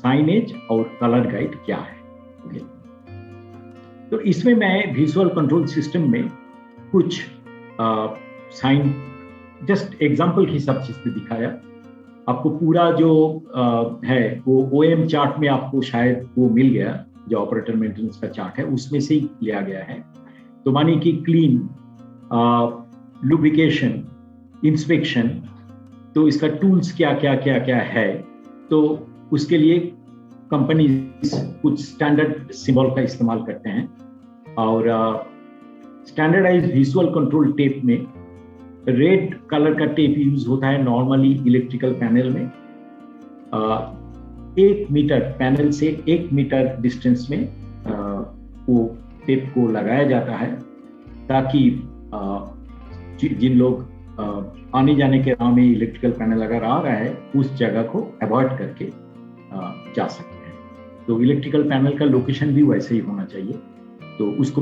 Signage और colour guide क्या है। ओके, तो इसमें मैं विजुअल कंट्रोल सिस्टम में कुछ साइन जस्ट एग्जांपल की सब चीज पे दिखाया। आपको पूरा जो है वो OM चार्ट में आपको शायद वो मिल गया, जो ऑपरेटर मेंटेनेंस का चार्ट है उसमें से ही लिया गया है। तो मानिए कि क्लीन, लुब्रिकेशन, इंस्पेक्शन, तो इसका टूल्स क्या क्या क्या क्या है। तो उसके लिए कंपनी कुछ स्टैंडर्ड सिंबल का इस्तेमाल करते हैं, और स्टैंडर्डाइज विजुअल कंट्रोल टेप में रेड कलर का टेप यूज होता है नॉर्मली इलेक्ट्रिकल पैनल में। 1 मीटर पैनल से 1 मीटर डिस्टेंस में वो टेप को लगाया जाता है, ताकि जिन लोग आने जाने के राह में इलेक्ट्रिकल पैनल अगर आ रहा है उस जगह को अवॉइड करके जा सकते हैं। तो इलेक्ट्रिकल पैनल का लोकेशन भी वैसे ही होना चाहिए, तो उसको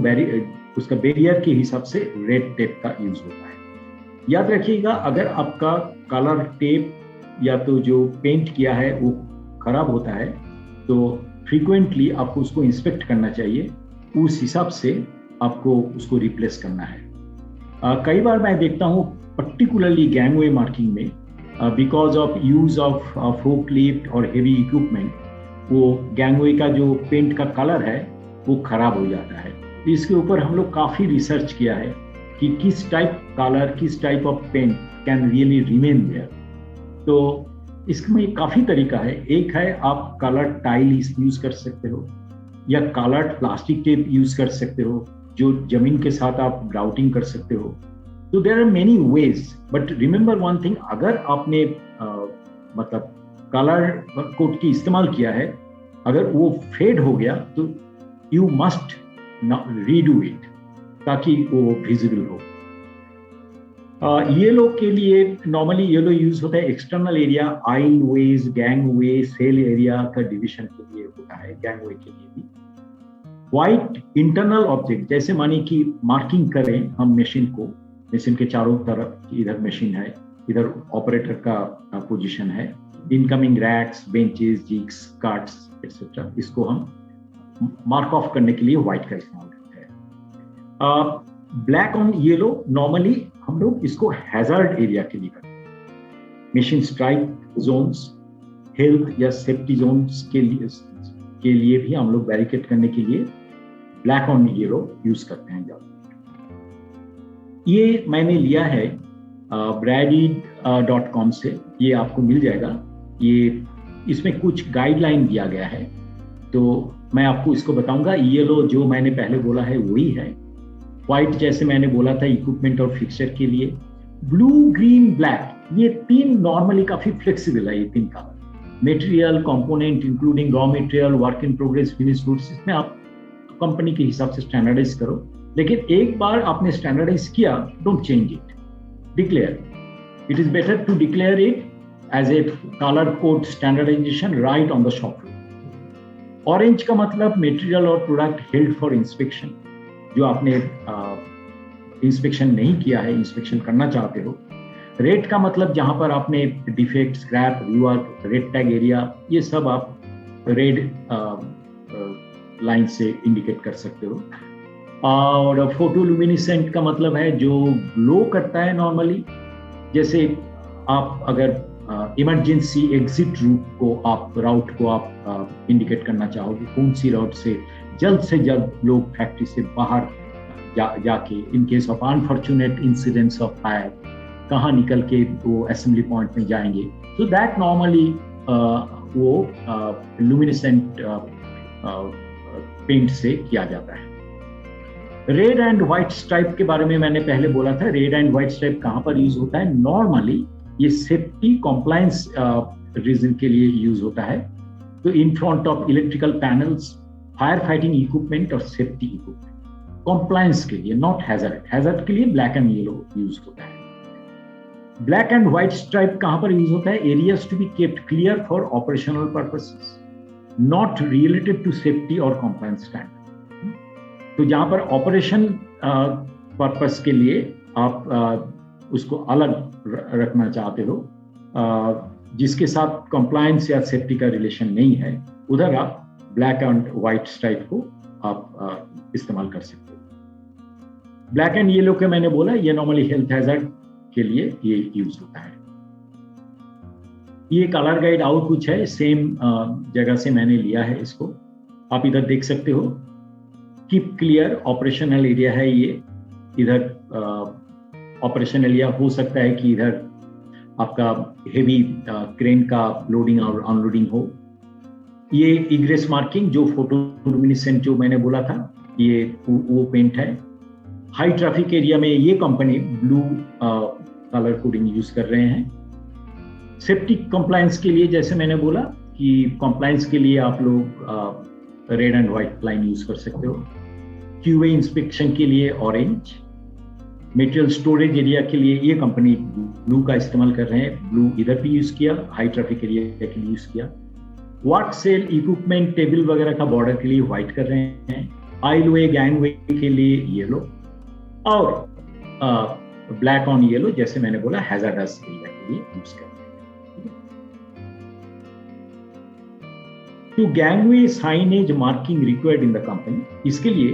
उसका बैरियर के हिसाब से रेड टेप का यूज होता है। याद रखिएगा, अगर आपका कलर टेप या तो जो पेंट किया है वो खराब होता है तो फ्रीक्वेंटली आपको उसको इंस्पेक्ट करना चाहिए, उस हिसाब से आपको उसको रिप्लेस करना है। कई बार मैं देखता हूँ पर्टिकुलरली गैंगवे मार्किंग में, because of use of forklift और हेवी इक्विपमेंट, वो गैंगवे का जो पेंट का कलर है वो खराब हो जाता है। इसके ऊपर हम लोग काफी रिसर्च किया है कि किस टाइप कलर, किस type of paint can really remain there. तो इसमें काफी तरीका है। एक है आप कलर टाइल यूज कर सकते हो, या कलर प्लास्टिक टेप यूज कर सकते हो जो जमीन के साथ आप ग्राउटिंग कर सकते हो। तो there are many ways, but remember one thing, अगर आपने मतलब कलर कोड की इस्तेमाल किया है, अगर वो फेड हो गया तो यू मस्ट रीडू इट, ताकि वो विजिबल हो। येलो के लिए नॉर्मली येलो यूज होता है एक्सटर्नल एरिया, आइल वेज, गैंग वे, सेल एरिया का डिविजन के लिए होता है, गैंग वे के लिए भी। व्हाइट इंटरनल ऑब्जेक्ट, जैसे मानिए कि मार्किंग करें हम मशीन को, मशीन के चारों तरफ, इधर मशीन है, इधर ऑपरेटर का पोजीशन है, incoming racks, benches, jigs, carts etcetera, इसको हम मार्क ऑफ करने के लिए व्हाइट का इस्तेमाल करते हैं। ब्लैक ऑन येलो नॉर्मली हम लोग इसको हैजार्ड एरिया के लिए करते हैं। मशीन स्ट्राइक जोन्स, हेल्थ या सेफ्टी जोन्स के लिए भी हम लोग बैरिकेड करने के लिए ब्लैक ऑन येलो यूज करते हैं ज्यादा। ये मैंने लिया है brady.com से, ये आपको मिल जाएगा। ये इसमें कुछ गाइडलाइन दिया गया है, तो मैं आपको इसको बताऊंगा। येलो जो मैंने पहले बोला है वही है, व्हाइट जैसे मैंने बोला था इक्विपमेंट और फिक्सचर के लिए, ब्लू, ग्रीन, ब्लैक, ये 3 नॉर्मली काफी फ्लेक्सिबल है। ये 3 colour, material, component including raw material, work in progress, finish goods, इसमें आप कंपनी के हिसाब से स्टैंडर्डाइज करो। लेकिन एक बार आपने स्टैंडर्डाइज किया, don't change it, declare. It is better to declare it as a colour code standardisation right on the shop floor. Orange का मतलब मटेरियल और प्रोडक्ट हेल्ड फॉर इंस्पेक्शन, जो आपने इंस्पेक्शन नहीं किया है, इंस्पेक्शन करना चाहते हो। रेड का मतलब जहां पर आपने defect, scrap, rework, red tag area, ये सब आप रेड लाइन से इंडिकेट कर सकते हो। और फोटोल्यूमिनेसेंट का मतलब है जो ग्लो करता है नॉर्मली, जैसे आप अगर इमरजेंसी एग्जिट राउट को आप इंडिकेट करना चाहोगे, कौन सी राउट से जल्द लोग फैक्ट्री से बाहर जाके in case of unfortunate incidents of fire कहाँ निकल के वो असेंबली पॉइंट में जाएंगे। सो दैट नॉर्मली वो लुमिनेसेंट पेंट से किया जाता है। रेड एंड व्हाइट स्ट्राइप के बारे में मैंने पहले बोला था। रेड एंड व्हाइट स्ट्राइप कहाँ पर यूज होता है? नॉर्मली ये सेफ्टी कॉम्प्लायंस रीजन के लिए यूज होता है। तो in front of electrical panels, fire fighting equipment और सेफ्टी इक्विपमेंट, कॉम्प्लायंस के लिए, नॉट हैजर्ड। हैजर्ड के लिए ब्लैक एंड येलो यूज होता है। ब्लैक एंड व्हाइट स्ट्राइप कहां पर यूज होता है? Areas to be kept clear for operational purposes, not related to safety और कॉम्प्लायंस स्टैंडर्ड। तो जहां पर ऑपरेशन पर्पस के लिए आप उसको अलग रखना चाहते हो, जिसके साथ कंप्लायंस या सेफ्टी का रिलेशन नहीं है, उधर आप ब्लैक एंड व्हाइट स्ट्राइप को आप इस्तेमाल कर सकते हो। ब्लैक एंड येलो के मैंने बोला ये नॉर्मली हेल्थ हैजर्ड के लिए ये यूज होता है। ये कलर गाइड और कुछ है, सेम जगह से मैंने लिया है इसको, आप इधर देख सकते हो। कीप क्लियर ऑपरेशनल एरिया है ये, इधर ऑपरेशनल एरिया हो सकता है कि इधर आपका हेवी क्रेन का लोडिंग और अनलोडिंग हो। ये इग्रेस मार्किंग जो फोटोलुमिनेसेंट जो मैंने बोला था, ये वो पेंट है। हाई ट्रैफिक एरिया में ये company blue colour coding use कर रहे हैं। सेफ्टी कंप्लायंस के लिए जैसे मैंने बोला कि कंप्लायंस के लिए आप लोग red and white line use कर सकते हो। क्यूए इंस्पेक्शन के लिए ऑरेंज। मटेरियल स्टोरेज एरिया के लिए ये कंपनी ब्लू का इस्तेमाल कर रहे हैं, ब्लू इधर भी यूज किया, हाई ट्रैफिक एरिया के लिए यूज किया। वाट सेल इक्विपमेंट टेबल वगैरह का बॉर्डर के लिए व्हाइट कर रहे हैं। आइल वे गैंगवे के लिए येलो, और ब्लैक ऑन येलो जैसे मैंने बोला हैजार्डस एरिया के लिए यूज कर रहे हैं। To gangway signage marking required in the company, इसके लिए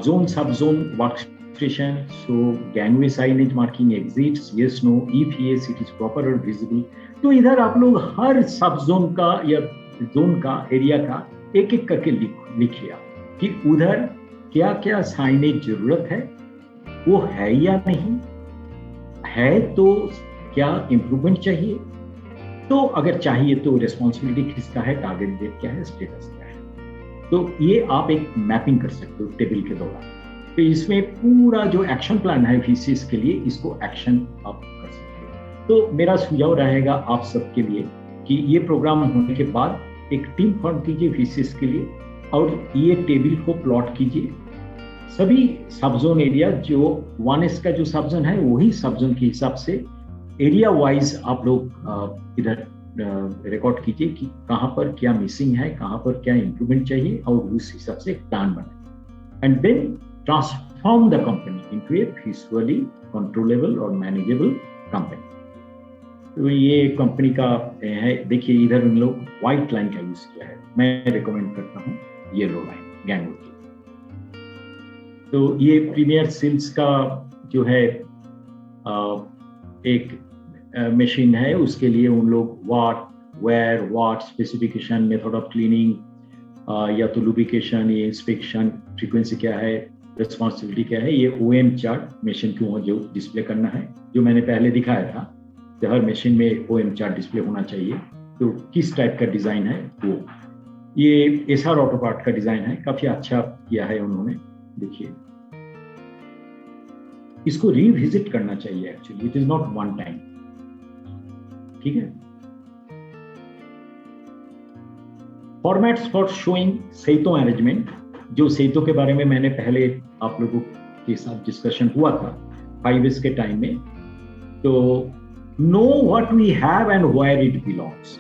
zone sub zone workstation, so gangway signage marking exists, yes no, if yes it is proper or visible। तो इधर आप लोग हर सब जोन का या जोन का एरिया का एक एक करके लिखिए कि उधर क्या क्या साइनेज जरूरत है, वो है या नहीं है, तो क्या इंप्रूवमेंट चाहिए, तो अगर चाहिए तो रिस्पॉन्सिबिलिटी किसका है, टारगेट डेट क्या है, स्टेटस क्या है। तो ये आप एक मैपिंग कर सकते हो टेबल के दौरान। तो इसमें पूरा जो एक्शन प्लान है VCS के लिए, इसको एक्शन आप कर सकते हो। तो मेरा सुझाव रहेगा आप सबके लिए कि ये प्रोग्राम होने के बाद एक टीम फॉर्म कीजिए VCS के लिए, और ये टेबल को प्लॉट कीजिए। सभी सब जोन एरिया जो 1S का जो सब जोन है, वही सब जोन के हिसाब से एरिया वाइज आप लोग इधर रिकॉर्ड कीजिए कि कहाँ पर क्या मिसिंग है, कहाँ पर क्या इंप्रूवमेंट चाहिए, और उस हिसाब से एक प्लान बनाए। And then transform the company into a visually controllable और मैनेजेबल कंपनी। तो ये कंपनी का है, देखिए इधर उन लोग व्हाइट लाइन का यूज किया है, मैं रिकमेंड करता हूँ येलो लाइन गैंगवे की। तो ये प्रीमियर सेल्स का जो है एक मशीन है, उसके लिए उन लोग what, where, what, specification, method of cleaning, या तो लुब्रिकेशन, ये इंस्पेक्शन, फ्रीक्वेंसी क्या है, रिस्पॉन्सिबिलिटी क्या है, ये OM चार्ट मशीन को जो डिस्प्ले करना है, जो मैंने पहले दिखाया था कि हर मशीन में OM चार्ट डिस्प्ले होना चाहिए। तो किस टाइप का डिजाइन है वो, ये SR ऑटो पार्ट का डिजाइन है, काफी अच्छा किया है उन्होंने। देखिए इसको रिविजिट करना चाहिए, actually it is not one time, ठीक है। फॉर्मेट्स फॉर शोइंग सेइतो अरेंजमेंट, जो सेइतो के बारे में मैंने पहले आप लोगों के साथ डिस्कशन हुआ था 5S के टाइम में। तो know what we have and where it belongs.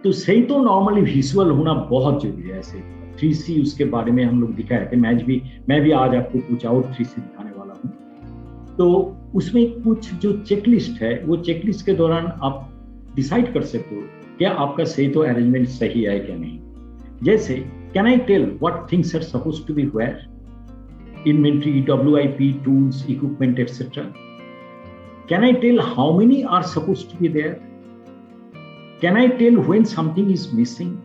तो सेइतो नॉर्मली विजुअल होना बहुत जरूरी है। ऐसे 3C उसके बारे में हम लोग दिखाए थे, मैं भी आज आपको कुछ और 3C दिखाने वाला हूँ। तो उसमें कुछ जो चेकलिस्ट है, वो चेकलिस्ट के दौरान आप डिसाइड कर सकते हो क्या आपका सेइतो अरेंजमेंट सही है क्या नहीं। जैसे can I tell what things are supposed to be where, inventory, WIP, tools, equipment etcetera. Can I tell how many are supposed to be there. Can I tell when something is missing.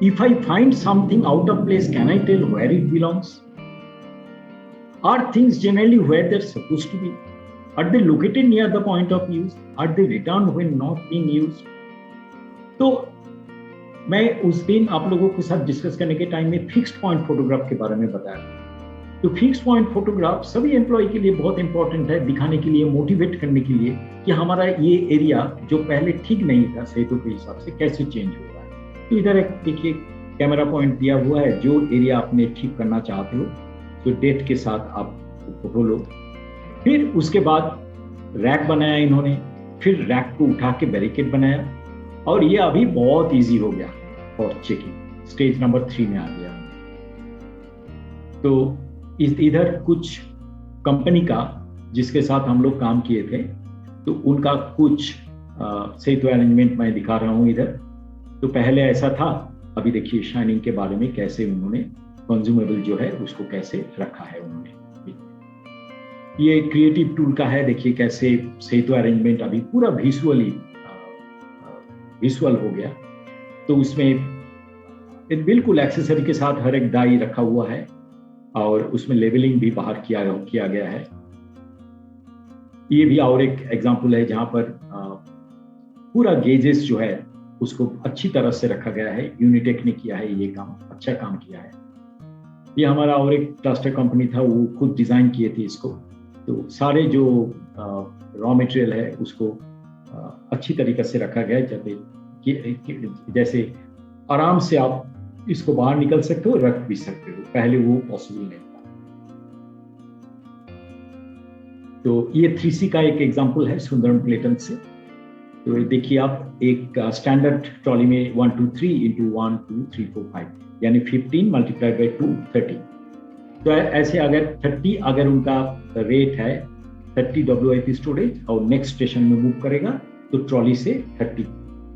If I find something out of place, can I tell where it belongs. Are things generally where they're supposed to be? Are they located near the point of use? Are they returned when not being used? तो मैं उस दिन आप लोगों के साथ discuss करने के टाइम में फिक्स्ड पॉइंट फोटोग्राफ के बारे में बताया। तो फिक्स्ड पॉइंट फोटोग्राफ सभी एम्प्लॉय के लिए बहुत इंपॉर्टेंट है, दिखाने के लिए, मोटिवेट करने के लिए कि हमारा ये एरिया जो पहले ठीक नहीं था सेइतो के हिसाब से, कैसे चेंज हो रहा है। तो इधर एक देखिए कैमरा पॉइंट दिया हुआ है, जो एरिया आपने ठीक करना चाहते हो तो डेट के साथ आप फोटो लो। फिर उसके बाद रैक बनाया इन्होंने, फिर रैक को उठा के बैरिकेड बनाया, और ये अभी बहुत इजी हो गया फॉर चेकिंग, स्टेज नंबर 3 में आ गया। तो इधर कुछ कंपनी का जिसके साथ हम लोग काम किए थे, तो उनका कुछ सेतु अरेंजमेंट मैं दिखा रहा हूँ इधर। तो पहले ऐसा था, अभी देखिए शाइनिंग के बारे में कैसे उन्होंने कंज्यूमेबल जो है उसको कैसे रखा है उन्होंने। ये क्रिएटिव टूल का है, देखिए कैसे सेतु अरेंजमेंट अभी पूरा विजुअल हो गया। तो उसमें बिल्कुल एक्सेसरी के साथ हर एक डाई रखा हुआ है और उसमें लेबलिंग भी बाहर किया गया है। ये भी और एक एग्जांपल है जहां पर पूरा गेजेस जो है उसको अच्छी तरह से रखा गया है। यूनिटेक ने किया है ये काम, अच्छा काम किया है। ये हमारा और एक क्लस्टर कंपनी था, वो खुद डिजाइन किए थे इसको। तो सारे जो रॉ मटेरियल है उसको अच्छी तरीके से रखा गया है, जैसे आराम से आप इसको बाहर निकल सकते हो, रख भी सकते हो। पहले वो पॉसिबल नहीं था। तो ये 3C का एक एग्जांपल है सुंदरम क्लेटन से। तो देखिए आप एक स्टैंडर्ड ट्रॉली में 1 2 3 into 1 2 3 4 5 यानी 15 मल्टीप्लाइड बाई 2 30। तो ऐसे अगर 30 अगर उनका रेट है 30 WIP स्टोरेज और नेक्स्ट स्टेशन में मूव करेगा तो ट्रॉली से 30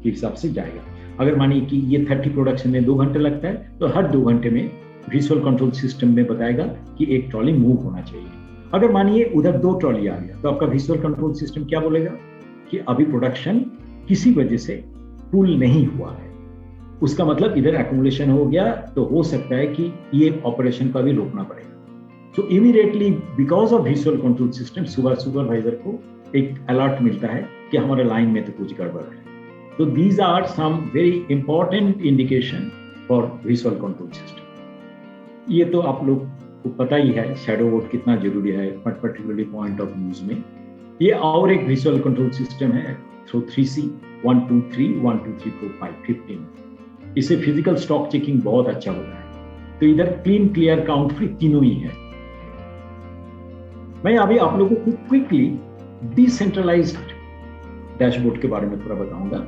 के हिसाब से जाएगा। अगर मानिए कि ये 30 प्रोडक्शन में 2 घंटे लगता है तो हर 2 घंटे में विजुअल कंट्रोल सिस्टम में बताएगा कि एक ट्रॉली मूव होना चाहिए। अगर मानिए उधर 2 ट्रॉली आ गया तो आपका विजुअल कंट्रोल सिस्टम क्या बोलेगा कि अभी प्रोडक्शन किसी वजह से पुल नहीं हुआ है, उसका मतलब इधर एक्यूमुलेशन हो गया, तो हो सकता है कि ये ऑपरेशन का भी रोकना पड़ेगा। सो immediately because of visual control system supervisor को एक अलर्ट मिलता है कि हमारे लाइन में तो कुछ गड़बड़ है। तो these are some very important indication for visual control system. ये तो आप लोग को पता ही है शैडो बोर्ड कितना जरूरी है पर्टिकुलरली पॉइंट ऑफ व्यूज में। ये और एक विजुअल कंट्रोल सिस्टम है थ्रू 3C 1 2 3 1 2 3 4 5 15। इससे फिजिकल स्टॉक चेकिंग बहुत अच्छा होता है। तो इधर क्लीन क्लियर काउंट फ्री तीनों ही है। मैं अभी आप लोगों को क्विकली डिसेंट्रलाइज्ड डैशबोर्ड के बारे में थोड़ा बताऊंगा।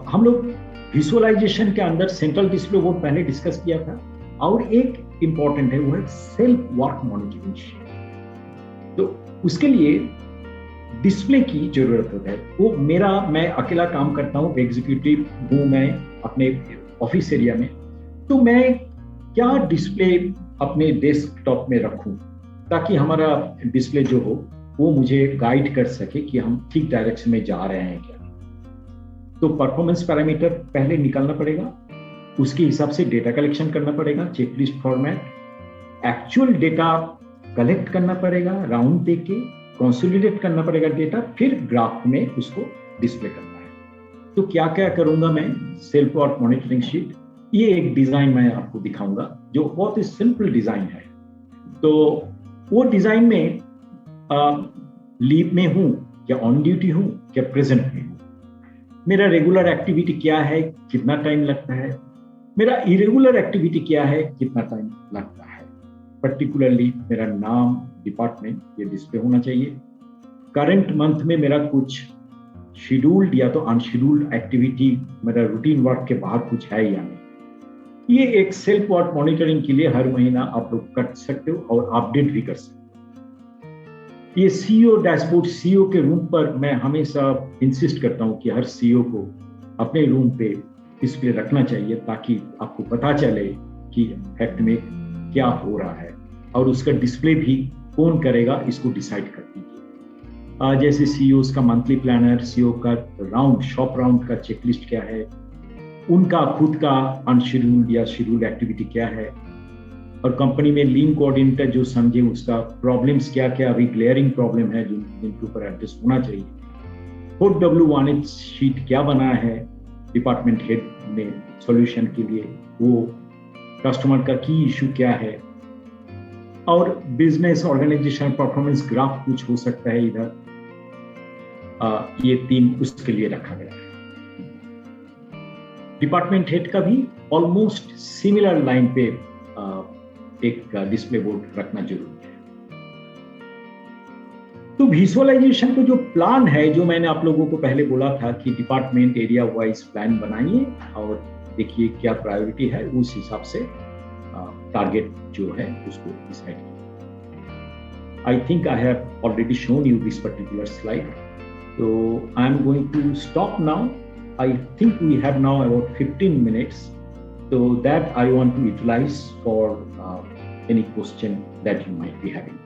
हम लोग विजुअलाइजेशन के अंदर सेंट्रल डिस्प्ले बोर्ड पहले डिस्कस किया था और एक इंपॉर्टेंट है वो है सेल्फ वर्क मॉनिटरिंग शीट। तो उसके लिए डिस्प्ले की जरूरत होता है। वो मैं अकेला काम करता हूँ, एग्जीक्यूटिव हूँ मैं अपने ऑफिस एरिया में, तो मैं क्या डिस्प्ले अपने डेस्कटॉप में रखूं ताकि हमारा डिस्प्ले जो हो वो मुझे गाइड कर सके कि हम ठीक डायरेक्शन में जा रहे हैं क्या। तो परफॉर्मेंस पैरामीटर पहले निकालना पड़ेगा, उसके हिसाब से डेटा कलेक्शन करना पड़ेगा, checklist format, actual data collect करना पड़ेगा, राउंड देके कंसोलिडेट करना पड़ेगा डेटा, फिर ग्राफ में उसको डिस्प्ले करना है। तो क्या क्या करूंगा मैं, सेल्फ वर्क मॉनिटरिंग शीट, ये एक डिजाइन मैं आपको दिखाऊंगा जो बहुत ही सिंपल डिजाइन है। तो वो डिजाइन में लीव में हूं क्या ऑन ड्यूटी हूं क्या प्रेजेंट में हूं, मेरा रेगुलर एक्टिविटी क्या है, कितना टाइम लगता है, मेरा इरेगुलर एक्टिविटी क्या है, कितना टाइम लगता है, पर्टिकुलरली मेरा नाम, डिपार्टमेंट, ये डिस्प्ले होना चाहिए। करंट मंथ में मेरा कुछ शेड्यूल्ड या तो अनशेड्यूल्ड एक्टिविटी मेरा रूटीन वर्क के बाहर कुछ है या नहीं। ये एक सेल्फ वर्क मॉनिटरिंग के लिए हर महीना आप लोग कर सकते हो और अपडेट भी कर सकते हो। ये सीईओ डैशबोर्ड, सीईओ के रूम पर मैं हमेशा इंसिस्ट करता हूं कि हर सीईओ को अपने रूम पे डिस्प्ले रखना चाहिए ताकि आपको पता चले कि फैक्ट में क्या हो रहा है, और उसका डिस्प्ले भी कौन करेगा इसको डिसाइड कर दीजिए। जैसे सीईओ का मंथली प्लानर, सीईओ का राउंड, शॉप राउंड का चेकलिस्ट क्या है, उनका खुद का अनशेड्यूल्ड या शेड्यूल्ड एक्टिविटी क्या है, और कंपनी में लीन कोऑर्डिनेटर जो समझे उसका प्रॉब्लम्स क्या क्या अभी ग्लेयरिंग प्रॉब्लम है जिनके ऊपर एडजस्ट होना चाहिए। 4W1H शीट क्या बना है डिपार्टमेंट हेड ने सॉल्यूशन के लिए, वो कस्टमर का की इशू क्या है, और बिजनेस ऑर्गेनाइजेशन परफॉर्मेंस ग्राफ कुछ हो सकता है इधर। ये 3 उसके लिए रखा गया है। डिपार्टमेंट हेड का भी ऑलमोस्ट सिमिलर लाइन पे एक डिस्प्ले बोर्ड रखना जरूरी है। तो विजुअलाइजेशन का जो प्लान है, जो मैंने आप लोगों को पहले बोला था कि डिपार्टमेंट एरिया वाइज प्लान बनाइए और देखिए क्या प्रायोरिटी है, उस हिसाब से टारगेट जो है उसको डिसाइड कीजिए। I think I have already shown you this particular slide. So I'm going to stop now. I think we have now about 15 minutes. So that I want to utilize for any question that you might be having.